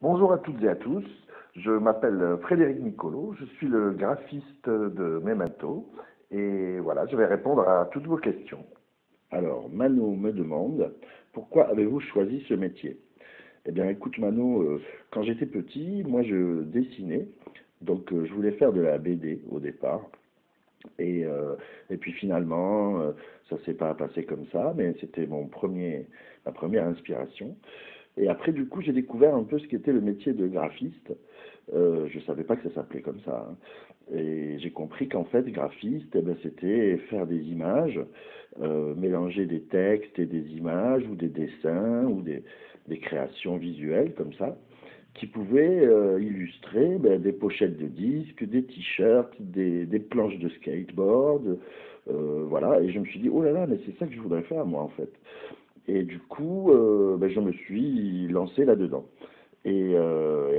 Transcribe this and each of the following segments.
Bonjour à toutes et à tous, je m'appelle Frédéric Nicolo, je suis le graphiste de Memento et voilà, je vais répondre à toutes vos questions. Alors, Mano me demande, pourquoi avez-vous choisi ce métier? Eh bien, écoute Mano, quand j'étais petit, moi je dessinais, donc je voulais faire de la BD au départ. Et, euh, et puis finalement, ça s'est pas passé comme ça, mais c'était ma première inspiration. Et après, du coup, j'ai découvert un peu ce qu'était le métier de graphiste. Je ne savais pas que ça s'appelait comme ça, hein. Et j'ai compris qu'en fait, graphiste, eh ben, c'était faire des images, mélanger des textes et des images, ou des dessins, ou des créations visuelles comme ça, qui pouvaient illustrer ben, des pochettes de disques, des t-shirts, des planches de skateboard. Voilà. Et je me suis dit, oh là là, mais c'est ça que je voudrais faire, moi, en fait. Et du coup, ben, je me suis lancé là-dedans. Et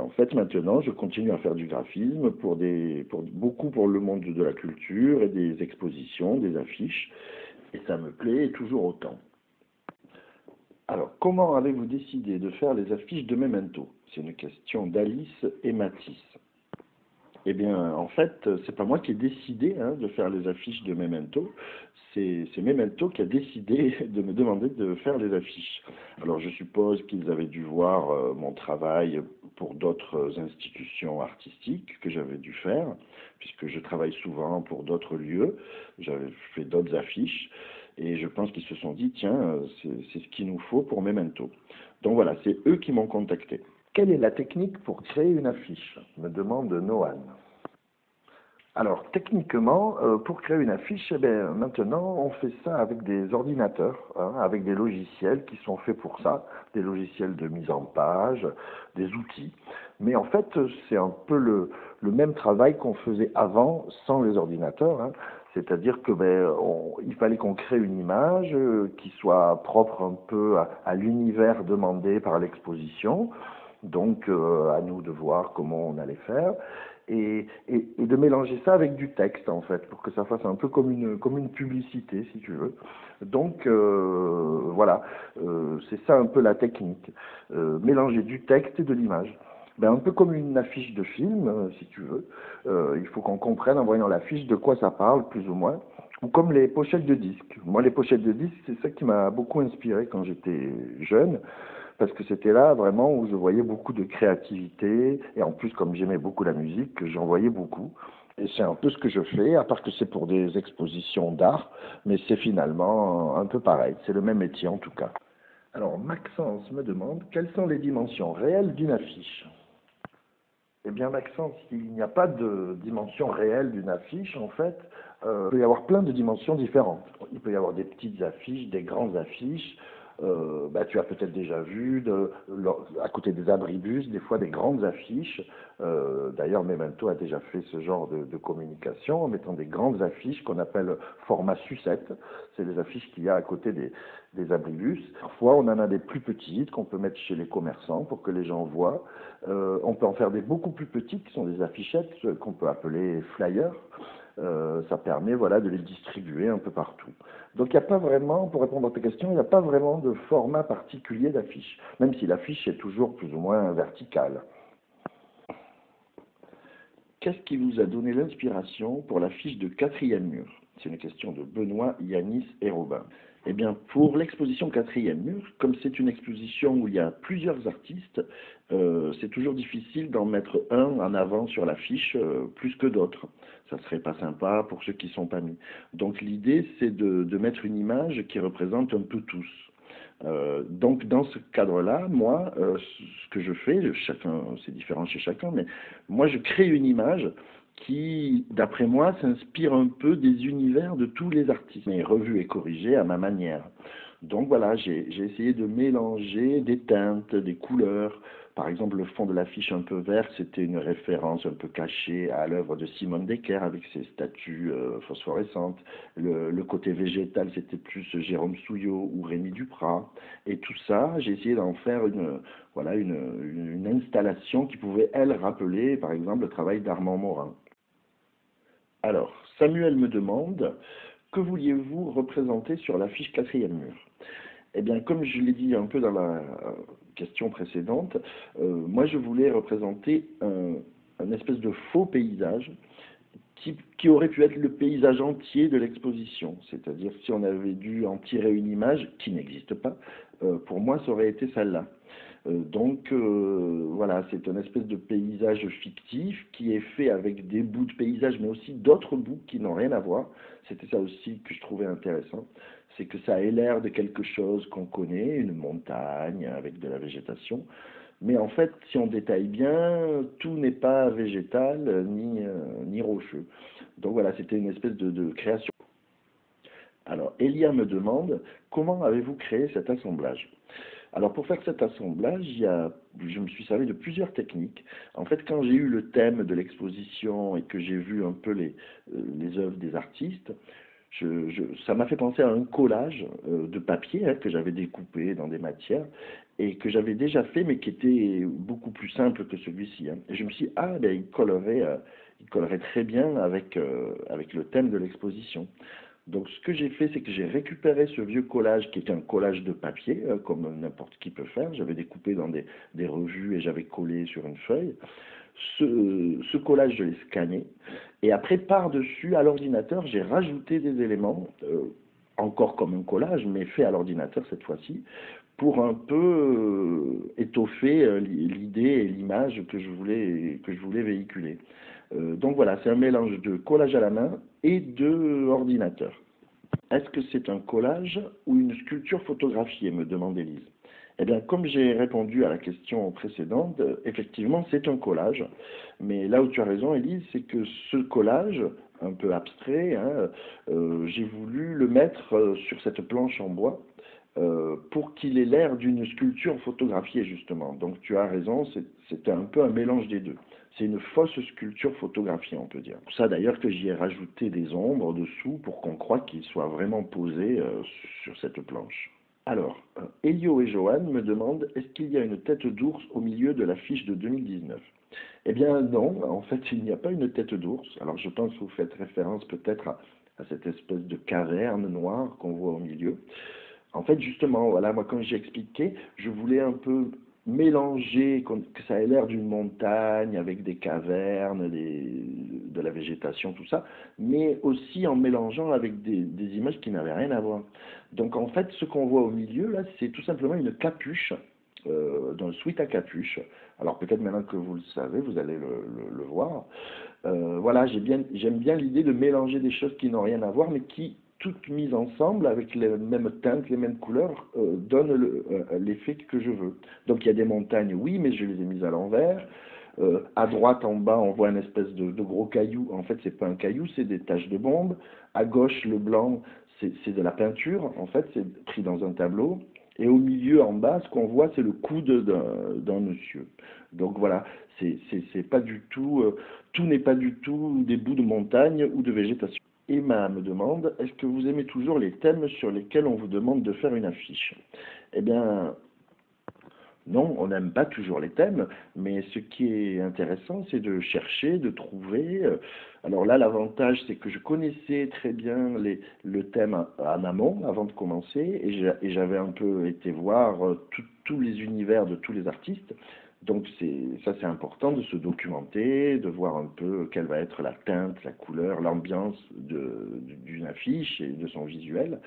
en fait, maintenant, je continue à faire du graphisme beaucoup pour le monde de la culture et des expositions, des affiches. Et ça me plaît toujours autant. Alors, comment avez-vous décidé de faire les affiches de Memento? C'est une question d'Alice et Mathis. Eh bien, en fait, c'est pas moi qui ai décidé hein, de faire les affiches de Memento, c'est Memento qui a décidé de me demander de faire les affiches. Alors, je suppose qu'ils avaient dû voir mon travail pour d'autres institutions artistiques que j'avais dû faire, puisque je travaille souvent pour d'autres lieux, j'avais fait d'autres affiches, et je pense qu'ils se sont dit, tiens, c'est ce qu'il nous faut pour Memento. Donc voilà, c'est eux qui m'ont contacté. Quelle est la technique pour créer une affiche? Me demande Noan. Alors, techniquement, pour créer une affiche, eh bien, maintenant, on fait ça avec des ordinateurs, hein, avec des logiciels qui sont faits pour ça, des logiciels de mise en page, des outils. Mais en fait, c'est un peu le même travail qu'on faisait avant sans les ordinateurs, hein. C'est-à-dire que il fallait qu'on crée une image qui soit propre un peu à l'univers demandé par l'exposition. Donc, à nous de voir comment on allait faire et de mélanger ça avec du texte en fait pour que ça fasse un peu comme une publicité si tu veux. Donc voilà, c'est ça un peu la technique, mélanger du texte et de l'image. Ben, un peu comme une affiche de film, si tu veux. Il faut qu'on comprenne en voyant l'affiche de quoi ça parle, plus ou moins. Ou comme les pochettes de disques. Moi, les pochettes de disques, c'est ça qui m'a beaucoup inspiré quand j'étais jeune parce que c'était là vraiment où je voyais beaucoup de créativité, et en plus comme j'aimais beaucoup la musique, j'en voyais beaucoup. Et c'est un peu ce que je fais, à part que c'est pour des expositions d'art, mais c'est finalement un peu pareil, c'est le même métier en tout cas. Alors Maxence me demande quelles sont les dimensions réelles d'une affiche. Eh bien Maxence, il n'y a pas de dimension réelle d'une affiche en fait. Il peut y avoir plein de dimensions différentes. Il peut y avoir des petites affiches, des grandes affiches. Tu as peut-être déjà vu à côté des abribus, des fois des grandes affiches. D'ailleurs, Memento a déjà fait ce genre de communication en mettant des grandes affiches qu'on appelle format sucette. C'est les affiches qu'il y a à côté des abribus. Parfois, on en a des plus petites qu'on peut mettre chez les commerçants pour que les gens voient. On peut en faire des beaucoup plus petites qui sont des affichettes qu'on peut appeler flyers. Ça permet voilà, de les distribuer un peu partout. Donc il n'y a pas vraiment, pour répondre à ta question, il n'y a pas vraiment de format particulier d'affiche, même si l'affiche est toujours plus ou moins verticale. Qu'est-ce qui vous a donné l'inspiration pour l'affiche de quatrième mur? C'est une question de Benoît, Yanis et Robin. Eh bien, pour l'exposition quatrième mur, comme c'est une exposition où il y a plusieurs artistes, c'est toujours difficile d'en mettre un en avant sur l'affiche plus que d'autres. Ça serait pas sympa pour ceux qui sont pas mis. Donc l'idée, c'est de mettre une image qui représente un peu tous. Donc dans ce cadre-là, moi, ce que je fais, chacun, c'est différent chez chacun, mais moi je crée une image qui, d'après moi, s'inspire un peu des univers de tous les artistes, mais revue et corrigée à ma manière. Donc voilà, j'ai essayé de mélanger des teintes, des couleurs. Par exemple, le fond de l'affiche un peu vert, c'était une référence un peu cachée à l'œuvre de Simone Decker avec ses statues phosphorescentes. Le côté végétal, c'était plus Jérôme Souillot ou Rémi Duprat. Et tout ça, j'ai essayé d'en faire voilà, une installation qui pouvait, elle, rappeler, par exemple, le travail d'Armand Morin. Alors, Samuel me demande, que vouliez-vous représenter sur l'affiche quatrième mur? Eh bien, comme je l'ai dit un peu dans la question précédente, moi je voulais représenter un espèce de faux paysage qui aurait pu être le paysage entier de l'exposition. C'est-à-dire si on avait dû en tirer une image qui n'existe pas, pour moi ça aurait été celle-là. Voilà, c'est une espèce de paysage fictif qui est fait avec des bouts de paysage, mais aussi d'autres bouts qui n'ont rien à voir. C'était ça aussi que je trouvais intéressant, c'est que ça ait l'air de quelque chose qu'on connaît, une montagne avec de la végétation, mais en fait, si on détaille bien, tout n'est pas végétal ni rocheux. Donc voilà, c'était une espèce de création. Alors, Elia me demande, comment avez-vous créé cet assemblage? Alors, pour faire cet assemblage, je me suis servi de plusieurs techniques. En fait, quand j'ai eu le thème de l'exposition et que j'ai vu un peu les œuvres des artistes, ça m'a fait penser à un collage de papier que j'avais découpé dans des matières et que j'avais déjà fait, mais qui était beaucoup plus simple que celui-ci. Et je me suis dit, ah, ben, il collerait très bien avec le thème de l'exposition. Donc, ce que j'ai fait, c'est que j'ai récupéré ce vieux collage qui était un collage de papier, comme n'importe qui peut faire. J'avais découpé dans des revues et j'avais collé sur une feuille. Ce collage, je l'ai scanné. Et après, par-dessus, à l'ordinateur, j'ai rajouté des éléments, encore comme un collage, mais fait à l'ordinateur cette fois-ci, pour un peu étoffer l'idée et l'image que je voulais véhiculer. Donc voilà, c'est un mélange de collage à la main et de ordinateur. Est-ce que c'est un collage ou une sculpture photographiée, me demande Élise. Eh bien, comme j'ai répondu à la question précédente, effectivement, c'est un collage. Mais là où tu as raison, Élise, c'est que ce collage, un peu abstrait, hein, j'ai voulu le mettre sur cette planche en bois pour qu'il ait l'air d'une sculpture photographiée, justement. Donc tu as raison, c'est un peu un mélange des deux. C'est une fausse sculpture photographiée, on peut dire. Pour ça d'ailleurs que j'y ai rajouté des ombres dessous pour qu'on croie qu'il soit vraiment posé sur cette planche. Alors, Elio et Johan me demandent, est-ce qu'il y a une tête d'ours au milieu de l'affiche de 2019? Eh bien non, en fait il n'y a pas une tête d'ours. Alors je pense que vous faites référence peut-être à cette espèce de caverne noire qu'on voit au milieu. En fait, justement, voilà, moi, comme j'ai expliqué, je voulais un peu mélanger, que ça ait l'air d'une montagne avec des cavernes, de la végétation, tout ça, mais aussi en mélangeant avec des images qui n'avaient rien à voir. Donc, en fait, ce qu'on voit au milieu, là, c'est tout simplement une capuche, d'un sweat à capuche. Alors, peut-être maintenant que vous le savez, vous allez le voir. Voilà, j'aime bien l'idée de mélanger des choses qui n'ont rien à voir, mais qui, toutes mises ensemble, avec les mêmes teintes, les mêmes couleurs, donnent l'effet que je veux. Donc il y a des montagnes, oui, mais je les ai mises à l'envers. À droite, en bas, on voit une espèce de gros caillou. En fait, c'est pas un caillou, c'est des taches de bombe. À gauche, le blanc, c'est de la peinture. En fait, c'est pris dans un tableau. Et au milieu, en bas, ce qu'on voit, c'est le coude d'un monsieur. Donc voilà, c'est pas du tout, tout n'est pas du tout des bouts de montagne ou de végétation. Emma me demande, est-ce que vous aimez toujours les thèmes sur lesquels on vous demande de faire une affiche? Eh bien, non, on n'aime pas toujours les thèmes, mais ce qui est intéressant, c'est de chercher, de trouver. Alors là, l'avantage, c'est que je connaissais très bien le thème en amont, avant de commencer, et j'avais un peu été voir tous les univers de tous les artistes. Donc ça, c'est important de se documenter, de voir un peu quelle va être la teinte, la couleur, l'ambiance d'une affiche et de son visuel.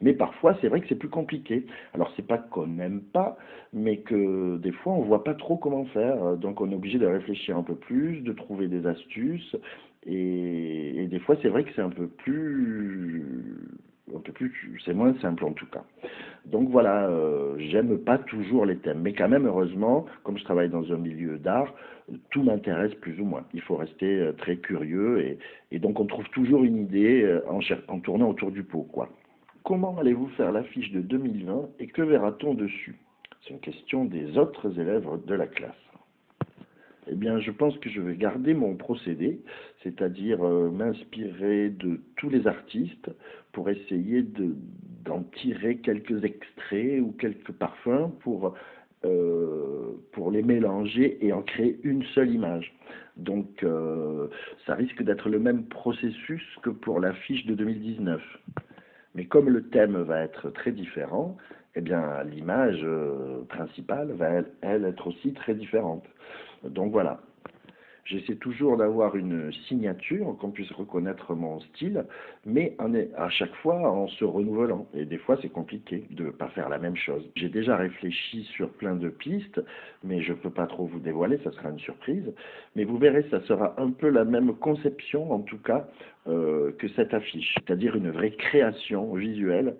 Mais parfois, c'est vrai que c'est plus compliqué. Alors, c'est pas qu'on n'aime pas, mais que des fois, on voit pas trop comment faire. Donc, on est obligé de réfléchir un peu plus, de trouver des astuces. Et des fois, c'est vrai que c'est c'est moins simple en tout cas. Donc voilà, j'aime pas toujours les thèmes, mais quand même, heureusement, comme je travaille dans un milieu d'art, tout m'intéresse plus ou moins. Il faut rester très curieux et donc on trouve toujours une idée en tournant autour du pot, quoi. Comment allez-vous faire l'affiche de 2020 et que verra-t-on dessus? C'est une question des autres élèves de la classe. Eh bien, je pense que je vais garder mon procédé, c'est-à-dire m'inspirer de tous les artistes pour essayer d'en tirer quelques extraits ou quelques parfums pour les mélanger et en créer une seule image. Donc, ça risque d'être le même processus que pour l'affiche de 2019. Mais comme le thème va être très différent, eh bien, l'image principale va, elle, être aussi très différente. Donc voilà. J'essaie toujours d'avoir une signature, qu'on puisse reconnaître mon style, mais à chaque fois en se renouvelant. Et des fois, c'est compliqué de ne pas faire la même chose. J'ai déjà réfléchi sur plein de pistes, mais je ne peux pas trop vous dévoiler, ça sera une surprise. Mais vous verrez, ça sera un peu la même conception, en tout cas, que cette affiche, c'est-à-dire une vraie création visuelle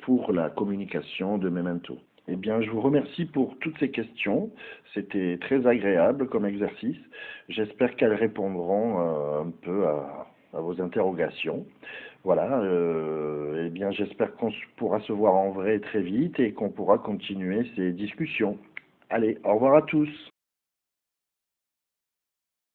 pour la communication de Memento. Eh bien, je vous remercie pour toutes ces questions. C'était très agréable comme exercice. J'espère qu'elles répondront un peu à vos interrogations. Voilà, eh bien, j'espère qu'on pourra se voir en vrai très vite et qu'on pourra continuer ces discussions. Allez, au revoir à tous.